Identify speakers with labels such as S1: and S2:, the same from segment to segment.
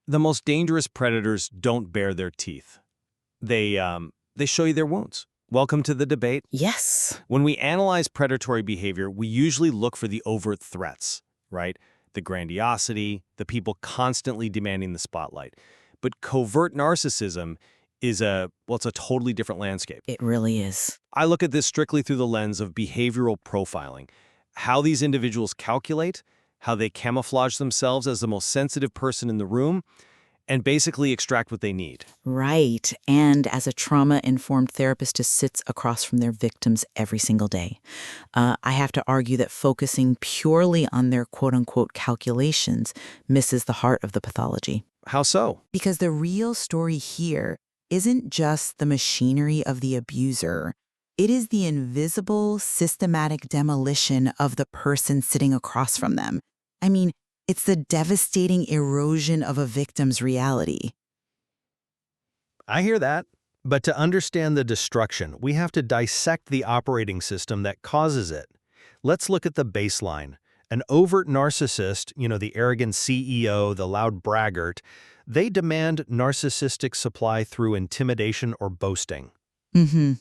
S1: The most dangerous predators don't bare their teeth. They show you their wounds. Welcome to the debate.
S2: Yes.
S1: When we analyze predatory behavior, we usually look for the overt threats, right? The grandiosity, the people constantly demanding the spotlight. But covert narcissism is it's a totally different landscape.
S2: It really is.
S1: I look at this strictly through the lens of behavioral profiling, how these individuals calculate, how they camouflage themselves as the most sensitive person in the room, and basically extract what they need.
S2: Right. And as a trauma-informed therapist who sits across from their victims every single day, I have to argue that focusing purely on their quote-unquote calculations misses the heart of the pathology.
S1: How so?
S2: Because the real story here isn't just the machinery of the abuser. It is the invisible, systematic demolition of the person sitting across from them. I mean, it's the devastating erosion of a victim's reality.
S3: I hear that. But to understand the destruction, we have to dissect the operating system that causes it. Let's look at the baseline. An overt narcissist, the arrogant CEO, the loud braggart, they demand narcissistic supply through intimidation or boasting.
S2: Mm-hmm.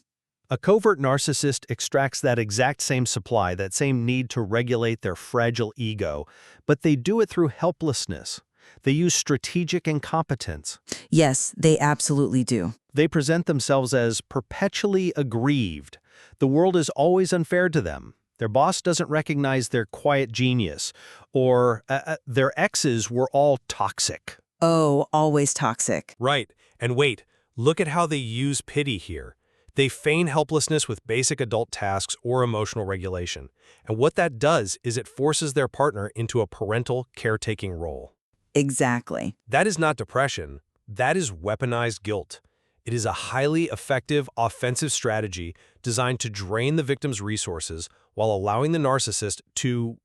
S3: A covert narcissist extracts that exact same supply, that same need to regulate their fragile ego, but they do it through helplessness. They use strategic incompetence.
S2: Yes, they absolutely do.
S3: They present themselves as perpetually aggrieved. The world is always unfair to them. Their boss doesn't recognize their quiet genius, or their exes were all toxic.
S2: Oh, always toxic.
S4: Right. And wait, look at how they use pity here. They feign helplessness with basic adult tasks or emotional regulation. And what that does is it forces their partner into a parental caretaking role.
S2: Exactly.
S4: That is not depression. That is weaponized guilt. It is a highly effective, offensive strategy designed to drain the victim's resources while allowing the narcissist to,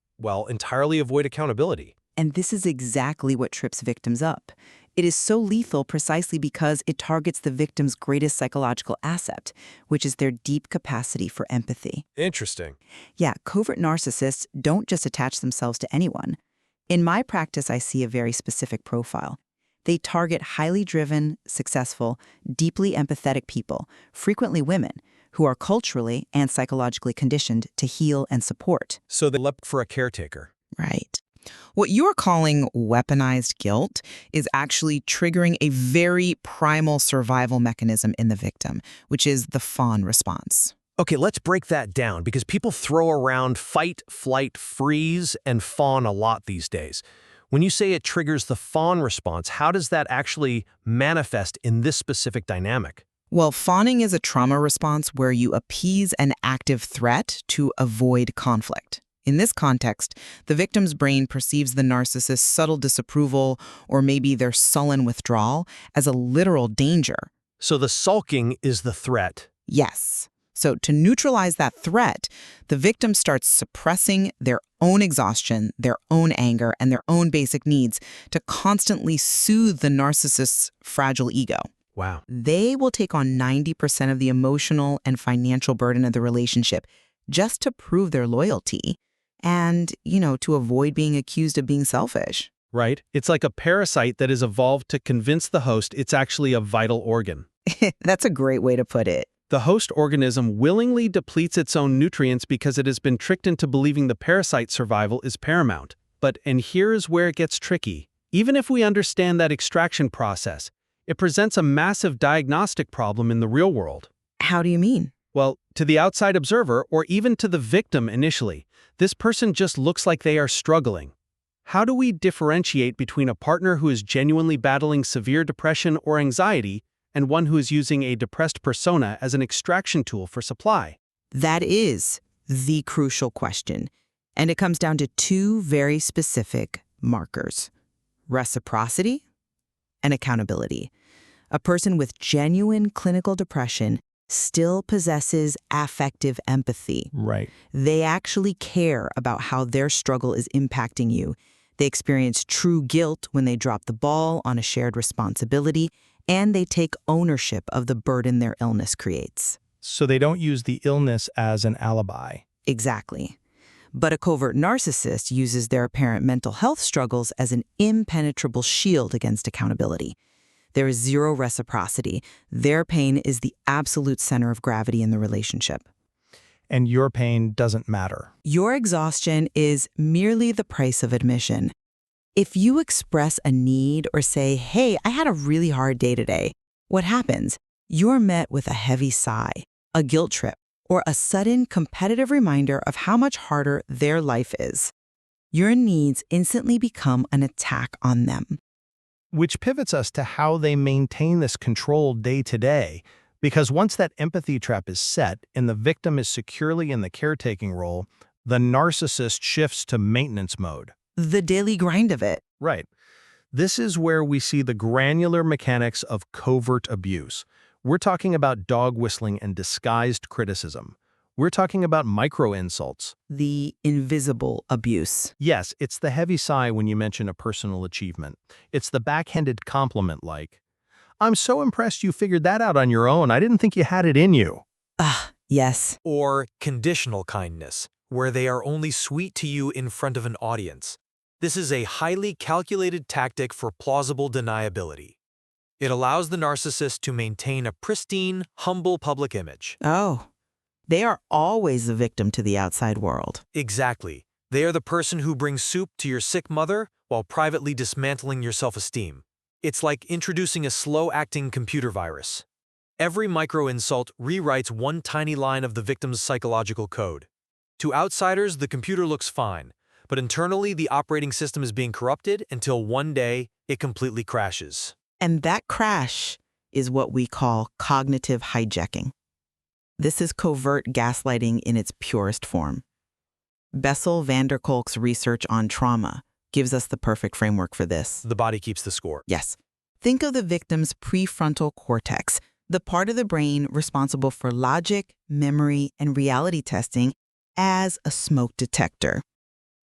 S4: entirely avoid accountability.
S2: And this is exactly what trips victims up. It is so lethal precisely because it targets the victim's greatest psychological asset, which is their deep capacity for empathy.
S4: Interesting.
S2: Yeah, covert narcissists don't just attach themselves to anyone. In my practice, I see a very specific profile. They target highly driven, successful, deeply empathetic people, frequently women, who are culturally and psychologically conditioned to heal and support.
S4: So they look for a caretaker.
S5: Right. What you're calling weaponized guilt is actually triggering a very primal survival mechanism in the victim, which is the fawn response.
S3: Okay, let's break that down because people throw around fight, flight, freeze, and fawn a lot these days. When you say it triggers the fawn response, how does that actually manifest in this specific dynamic?
S5: Well, fawning is a trauma response where you appease an active threat to avoid conflict. In this context, the victim's brain perceives the narcissist's subtle disapproval or maybe their sullen withdrawal as a literal danger.
S3: So the sulking is the threat.
S5: Yes. So to neutralize that threat, the victim starts suppressing their own exhaustion, their own anger, and their own basic needs to constantly soothe the narcissist's fragile ego.
S3: Wow.
S5: They will take on 90% of the emotional and financial burden of the relationship just to prove their loyalty and, to avoid being accused of being selfish.
S3: Right? It's like a parasite that has evolved to convince the host it's actually a vital organ.
S5: That's a great way to put it.
S3: The host organism willingly depletes its own nutrients because it has been tricked into believing the parasite's survival is paramount. And here's where it gets tricky. Even if we understand that extraction process, it presents a massive diagnostic problem in the real world.
S5: How do you mean?
S3: Well, to the outside observer, or even to the victim initially, this person just looks like they are struggling. How do we differentiate between a partner who is genuinely battling severe depression or anxiety and one who is using a depressed persona as an extraction tool for supply?
S5: That is the crucial question. And it comes down to two very specific markers: reciprocity and accountability. A person with genuine clinical depression still possesses affective empathy.
S3: Right.
S5: They actually care about how their struggle is impacting you. They experience true guilt when they drop the ball on a shared responsibility, and they take ownership of the burden their illness creates.
S6: So they don't use the illness as an alibi.
S5: Exactly. But a covert narcissist uses their apparent mental health struggles as an impenetrable shield against accountability. There is zero reciprocity. Their pain is the absolute center of gravity in the relationship.
S3: And your pain doesn't matter.
S5: Your exhaustion is merely the price of admission. If you express a need or say, "Hey, I had a really hard day today," what happens? You're met with a heavy sigh, a guilt trip, or a sudden competitive reminder of how much harder their life is. Your needs instantly become an attack on them.
S3: Which pivots us to how they maintain this control day to day. Because once that empathy trap is set and the victim is securely in the caretaking role, the narcissist shifts to maintenance mode.
S5: The daily grind of it.
S3: Right. This is where we see the granular mechanics of covert abuse. We're talking about dog whistling and disguised criticism. We're talking about micro-insults.
S5: The invisible abuse.
S3: Yes, it's the heavy sigh when you mention a personal achievement. It's the backhanded compliment like, "I'm so impressed you figured that out on your own. I didn't think you had it in you."
S5: Yes.
S4: Or conditional kindness, where they are only sweet to you in front of an audience. This is a highly calculated tactic for plausible deniability. It allows the narcissist to maintain a pristine, humble public image.
S5: Oh, they are always the victim to the outside world.
S4: Exactly. They are the person who brings soup to your sick mother while privately dismantling your self-esteem. It's like introducing a slow-acting computer virus. Every micro-insult rewrites one tiny line of the victim's psychological code. To outsiders, the computer looks fine, but internally the operating system is being corrupted until one day it completely crashes.
S5: And that crash is what we call cognitive hijacking. This is covert gaslighting in its purest form. Bessel van der Kolk's research on trauma gives us the perfect framework for this.
S4: The body keeps the score.
S5: Yes. Think of the victim's prefrontal cortex, the part of the brain responsible for logic, memory, and reality testing, as a smoke detector.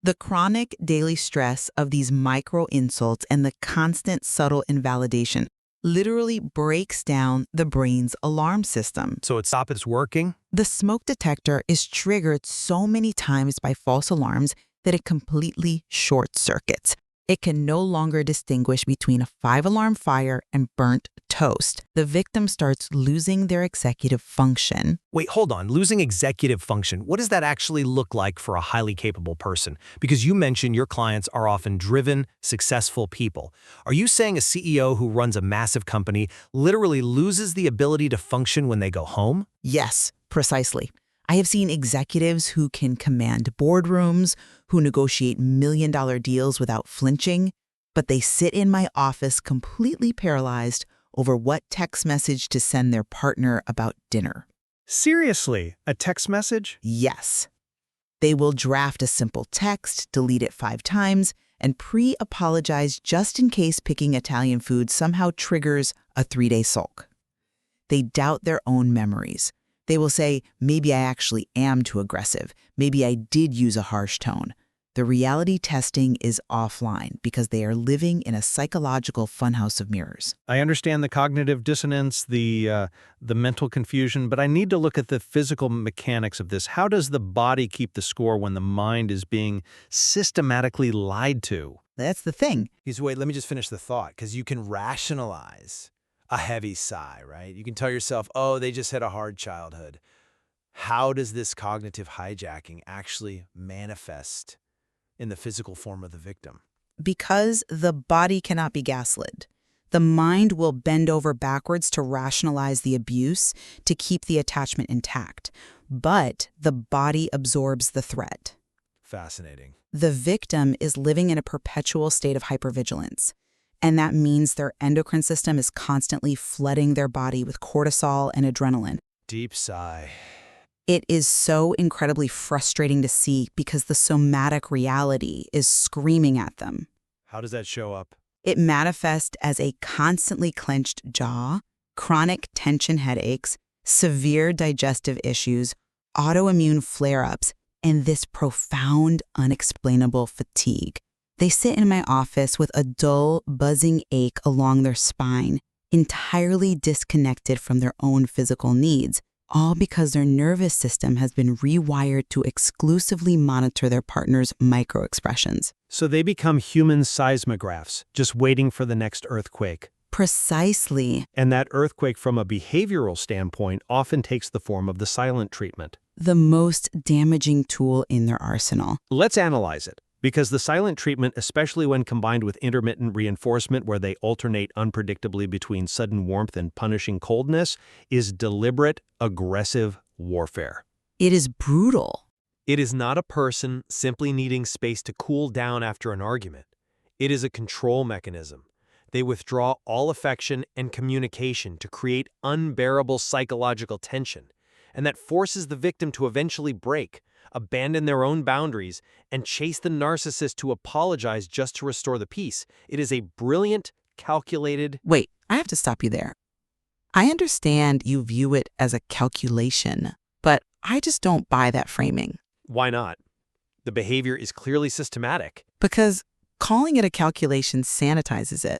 S5: The chronic daily stress of these micro-insults and the constant subtle invalidation literally breaks down the brain's alarm system.
S3: So it stops working?
S5: The smoke detector is triggered so many times by false alarms that it completely short-circuits. It can no longer distinguish between a 5-alarm fire and burnt toast. The victim starts losing their executive function.
S3: Wait, hold on. Losing executive function. What does that actually look like for a highly capable person? Because you mentioned your clients are often driven, successful people. Are you saying a CEO who runs a massive company literally loses the ability to function when they go home?
S5: Yes, precisely. I have seen executives who can command boardrooms, who negotiate million-dollar deals without flinching, but they sit in my office completely paralyzed over what text message to send their partner about dinner.
S3: Seriously? A text message?
S5: Yes. They will draft a simple text, delete it 5 times, and pre-apologize just in case picking Italian food somehow triggers a 3-day sulk. They doubt their own memories. They will say, maybe I actually am too aggressive. Maybe I did use a harsh tone. The reality testing is offline because they are living in a psychological funhouse of mirrors.
S3: I understand the cognitive dissonance, the mental confusion, but I need to look at the physical mechanics of this. How does the body keep the score when the mind is being systematically lied to?
S5: That's the thing.
S6: Wait, let me just finish the thought, because you can rationalize a heavy sigh, right? You can tell yourself, oh, they just had a hard childhood. How does this cognitive hijacking actually manifest in the physical form of the victim?
S2: Because the body cannot be gaslit. The mind will bend over backwards to rationalize the abuse, to keep the attachment intact. But the body absorbs the threat.
S6: Fascinating.
S2: The victim is living in a perpetual state of hypervigilance. And that means their endocrine system is constantly flooding their body with cortisol and adrenaline.
S6: Deep sigh.
S2: It is so incredibly frustrating to see because the somatic reality is screaming at them.
S6: How does that show up?
S2: It manifests as a constantly clenched jaw, chronic tension headaches, severe digestive issues, autoimmune flare-ups, and this profound, unexplainable fatigue. They sit in my office with a dull, buzzing ache along their spine, entirely disconnected from their own physical needs,
S5: all because their nervous system has been rewired to exclusively monitor their partner's microexpressions.
S3: So they become human seismographs, just waiting for the next earthquake.
S5: Precisely.
S3: And that earthquake from a behavioral standpoint often takes the form of the silent treatment.
S5: The most damaging tool in their arsenal.
S3: Let's analyze it, because the silent treatment, especially when combined with intermittent reinforcement where they alternate unpredictably between sudden warmth and punishing coldness, is deliberate, aggressive warfare.
S5: It is brutal.
S4: It is not a person simply needing space to cool down after an argument. It is a control mechanism. They withdraw all affection and communication to create unbearable psychological tension, and that forces the victim to eventually break, abandon their own boundaries, and chase the narcissist to apologize just to restore the peace. It is a brilliant, calculated...
S5: Wait, I have to stop you there. I understand you view it as a calculation, but I just don't buy that framing.
S4: Why not? The behavior is clearly systematic.
S5: Because calling it a calculation sanitizes it.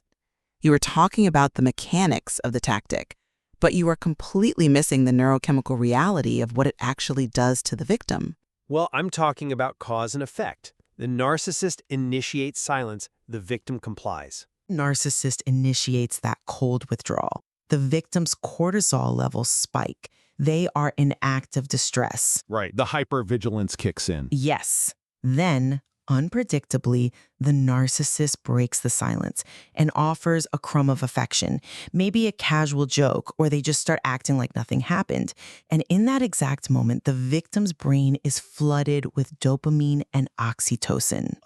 S5: You are talking about the mechanics of the tactic, but you are completely missing the neurochemical reality of what it actually does to the victim.
S4: Well, I'm talking about cause and effect. The narcissist initiates silence, the victim complies.
S5: Narcissist initiates that cold withdrawal. The victim's cortisol levels spike. They are in active distress.
S1: Right, the hypervigilance kicks in.
S5: Yes. Then, unpredictably, the narcissist breaks the silence and offers a crumb of affection, maybe a casual joke, or they just start acting like nothing happened. And in that exact moment, the victim's brain is flooded with dopamine and oxytocin.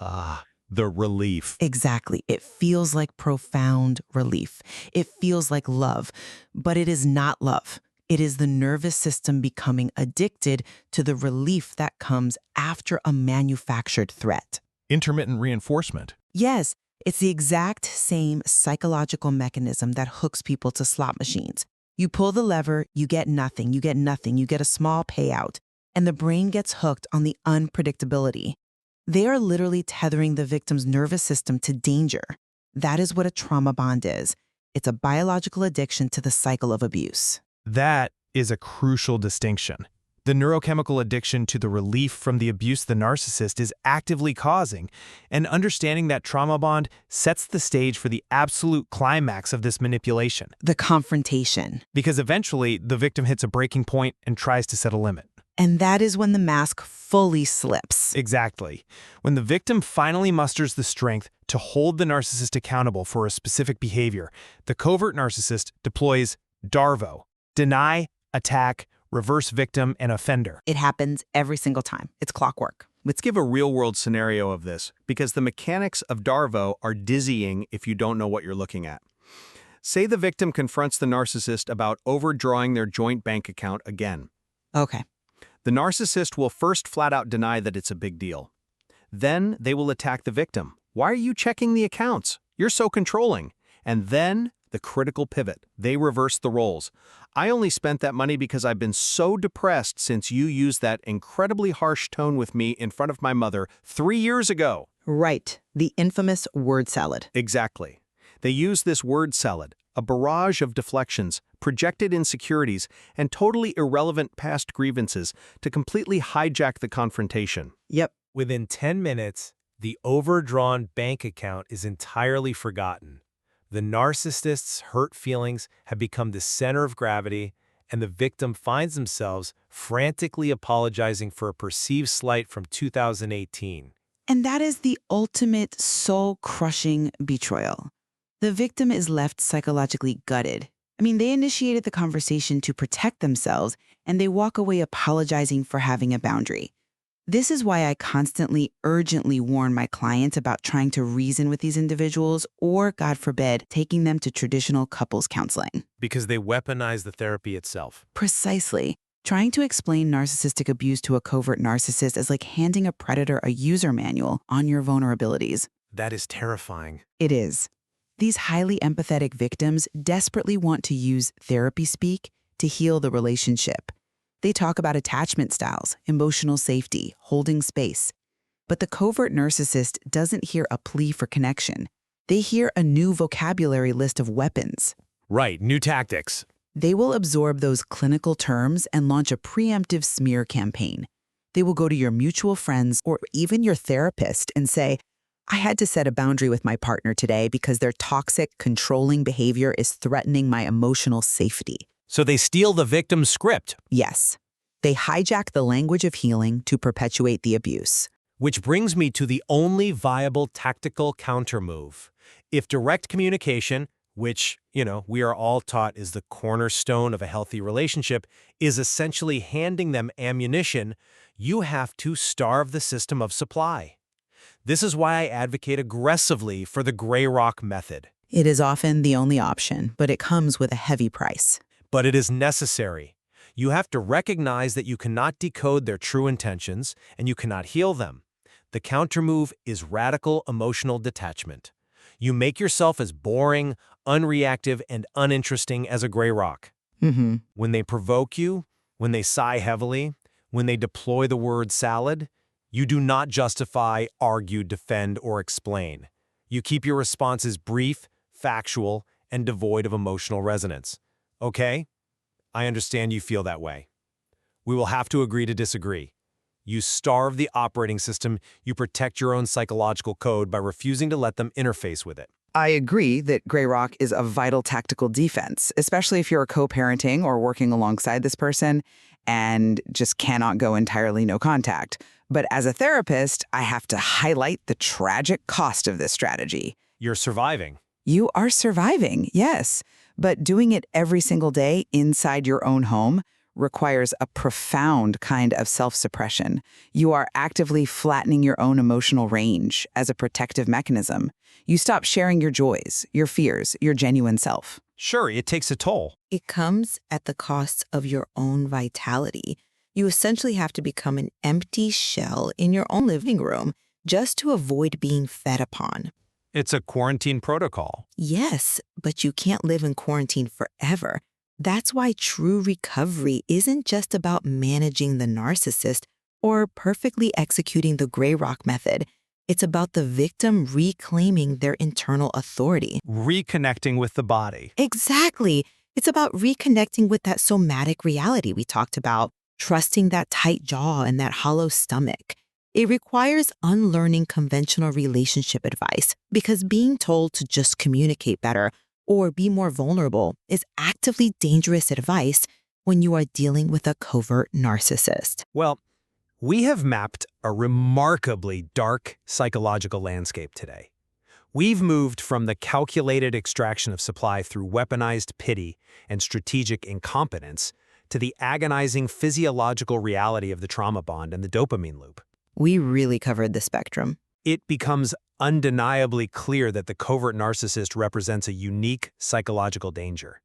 S1: The relief.
S5: Exactly. It feels like profound relief. It feels like love, but it is not love. It is the nervous system becoming addicted to the relief that comes after a manufactured threat.
S7: Intermittent reinforcement.
S5: Yes, it's the exact same psychological mechanism that hooks people to slot machines. You pull the lever, you get nothing, you get a small payout, and the brain gets hooked on the unpredictability. They are literally tethering the victim's nervous system to danger. That is what a trauma bond is. It's a biological addiction to the cycle of abuse.
S7: That is a crucial distinction. The neurochemical addiction to the relief from the abuse the narcissist is actively causing, and understanding that trauma bond sets the stage for the absolute climax of this manipulation.
S5: The confrontation.
S7: Because eventually, the victim hits a breaking point and tries to set a limit.
S5: And that is when the mask fully slips.
S7: Exactly. When the victim finally musters the strength to hold the narcissist accountable for a specific behavior, the covert narcissist deploys DARVO. Deny, attack, reverse victim, and offender.
S5: It happens every single time. It's clockwork.
S1: Let's give a real-world scenario of this, because the mechanics of DARVO are dizzying if you don't know what you're looking at. Say the victim confronts the narcissist about overdrawing their joint bank account again.
S5: Okay.
S1: The narcissist will first flat-out deny that it's a big deal. Then they will attack the victim. Why are you checking the accounts? You're so controlling. And then the critical pivot. They reverse the roles. I only spent that money because I've been so depressed since you used that incredibly harsh tone with me in front of my mother 3 years ago.
S5: Right. The infamous word salad.
S1: Exactly. They use this word salad, a barrage of deflections, projected insecurities, and totally irrelevant past grievances to completely hijack the confrontation.
S5: Yep.
S4: Within 10 minutes, the overdrawn bank account is entirely forgotten. The narcissist's hurt feelings have become the center of gravity, and the victim finds themselves frantically apologizing for a perceived slight from 2018.
S5: And that is the ultimate soul-crushing betrayal. The victim is left psychologically gutted. I mean, they initiated the conversation to protect themselves, and they walk away apologizing for having a boundary. This is why I constantly, urgently warn my clients about trying to reason with these individuals or, God forbid, taking them to traditional couples counseling.
S4: Because they weaponize the therapy itself.
S5: Precisely. Trying to explain narcissistic abuse to a covert narcissist is like handing a predator a user manual on your vulnerabilities.
S4: That is terrifying.
S5: It is. These highly empathetic victims desperately want to use therapy speak to heal the relationship. They talk about attachment styles, emotional safety, holding space. But the covert narcissist doesn't hear a plea for connection. They hear a new vocabulary list of weapons.
S4: Right, new tactics.
S2: They will absorb those clinical terms and launch a preemptive smear campaign. They will go to your mutual friends or even your therapist and say, I had to set a boundary with my partner today because their toxic, controlling behavior is threatening my emotional safety.
S4: So they steal the victim's script.
S2: Yes, they hijack the language of healing to perpetuate the abuse.
S4: Which brings me to the only viable tactical countermove. If direct communication, which, we are all taught is the cornerstone of a healthy relationship, is essentially handing them ammunition, you have to starve the system of supply. This is why I advocate aggressively for the gray rock method.
S2: It is often the only option, but it comes with a heavy price.
S4: But it is necessary. You have to recognize that you cannot decode their true intentions, and you cannot heal them. The countermove is radical emotional detachment. You make yourself as boring, unreactive, and uninteresting as a gray rock. When they provoke you, when they sigh heavily, when they deploy the word salad, you do not justify, argue, defend, or explain. You keep your responses brief, factual, and devoid of emotional resonance. Okay? I understand you feel that way. We will have to agree to disagree. You starve the operating system, you protect your own psychological code by refusing to let them interface with it.
S2: I agree that gray rock is a vital tactical defense, especially if you're co-parenting or working alongside this person and just cannot go entirely no contact. But as a therapist, I have to highlight the tragic cost of this strategy.
S4: You're surviving.
S2: You are surviving, yes, but doing it every single day inside your own home requires a profound kind of self-suppression. You are actively flattening your own emotional range as a protective mechanism. You stop sharing your joys, your fears, your genuine self.
S4: Sure, it takes a toll.
S5: It comes at the cost of your own vitality. You essentially have to become an empty shell in your own living room just to avoid being fed upon.
S4: It's a quarantine protocol.
S5: Yes, but you can't live in quarantine forever. That's why true recovery isn't just about managing the narcissist or perfectly executing the gray rock method. It's about the victim reclaiming their internal authority.
S3: Reconnecting with the body.
S5: Exactly. It's about reconnecting with that somatic reality we talked about, trusting that tight jaw and that hollow stomach. It requires unlearning conventional relationship advice because being told to just communicate better or be more vulnerable is actively dangerous advice when you are dealing with a covert narcissist.
S4: Well, we have mapped a remarkably dark psychological landscape today. We've moved from the calculated extraction of supply through weaponized pity and strategic incompetence to the agonizing physiological reality of the trauma bond and the dopamine loop.
S5: We really covered the spectrum.
S4: It becomes undeniably clear that the covert narcissist represents a unique psychological danger.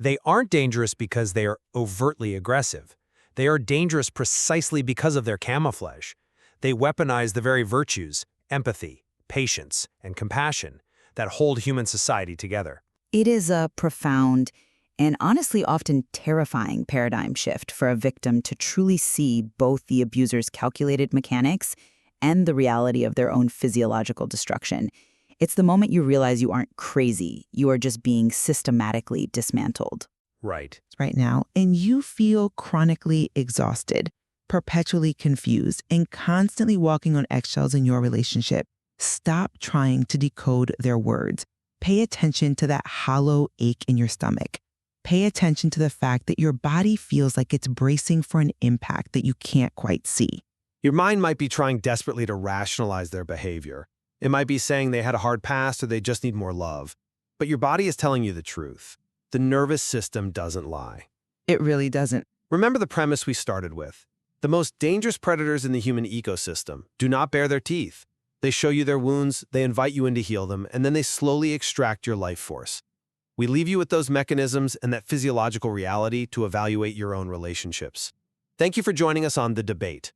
S4: They aren't dangerous because they are overtly aggressive. They are dangerous precisely because of their camouflage. They weaponize the very virtues, empathy, patience, and compassion that hold human society together.
S2: It is a profound and honestly often terrifying paradigm shift for a victim to truly see both the abuser's calculated mechanics and the reality of their own physiological destruction. It's the moment you realize you aren't crazy, you are just being systematically dismantled.
S4: Right.
S8: Right now, and you feel chronically exhausted, perpetually confused, and constantly walking on eggshells in your relationship. Stop trying to decode their words. Pay attention to that hollow ache in your stomach. Pay attention to the fact that your body feels like it's bracing for an impact that you can't quite see.
S1: Your mind might be trying desperately to rationalize their behavior. It might be saying they had a hard past or they just need more love. But your body is telling you the truth. The nervous system doesn't lie.
S8: It really doesn't.
S1: Remember the premise we started with. The most dangerous predators in the human ecosystem do not bare their teeth. They show you their wounds, they invite you in to heal them, and then they slowly extract your life force. We leave you with those mechanisms and that physiological reality to evaluate your own relationships. Thank you for joining us on The Debate.